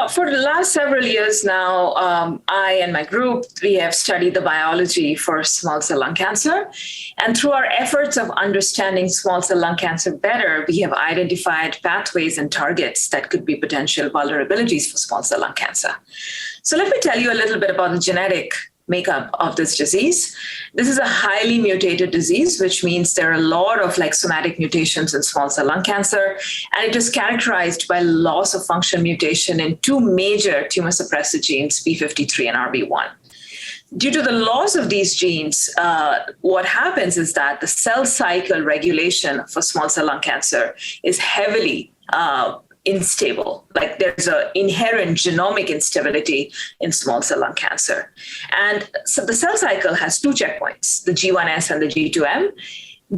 For the last several years now, I and my group, we have studied the biology for small cell lung cancer. And through our efforts of understanding small cell lung cancer better, we have identified pathways and targets that could be potential vulnerabilities for small cell lung cancer. So let me tell you a little bit about the genetic makeup of this disease. This is a highly mutated disease, which means there are a lot of somatic mutations in small cell lung cancer, and it is characterized by loss of function mutation in two major tumor suppressor genes, p53 and RB1. Due to the loss of these genes, what happens is that the cell cycle regulation for small cell lung cancer is heavily unstable. There's an inherent genomic instability in small cell lung cancer. And so the cell cycle has two checkpoints, the G1S and the G2M.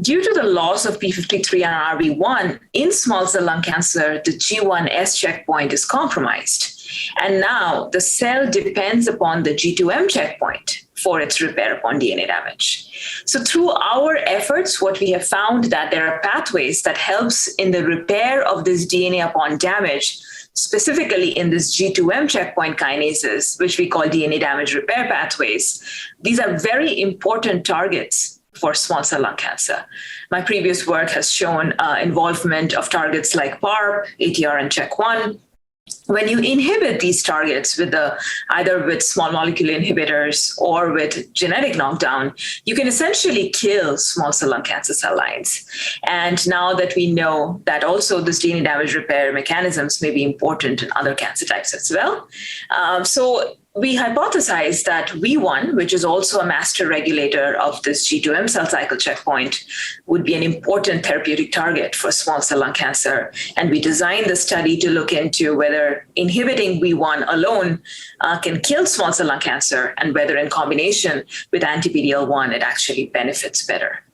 Due to the loss of p53 and RB1 in small cell lung cancer, the G1S checkpoint is compromised. And now the cell depends upon the G2M checkpoint for its repair upon DNA damage. So through our efforts, what we have found that there are pathways that helps in the repair of this DNA upon damage, specifically in this G2M checkpoint kinases, which we call DNA damage repair pathways. These are very important targets for small cell lung cancer. My previous work has shown involvement of targets like PARP, ATR, and CHEK1. When you inhibit these targets either with small molecule inhibitors or with genetic knockdown, you can essentially kill small cell lung cancer cell lines. And now that we know that also this DNA damage repair mechanisms may be important in other cancer types as well. So we hypothesized that WEE1, which is also a master regulator of this G2M cell cycle checkpoint, would be an important therapeutic target for small cell lung cancer. And we designed the study to look into whether inhibiting WEE1 alone can kill small cell lung cancer and whether in combination with anti-PD-L1 it actually benefits better.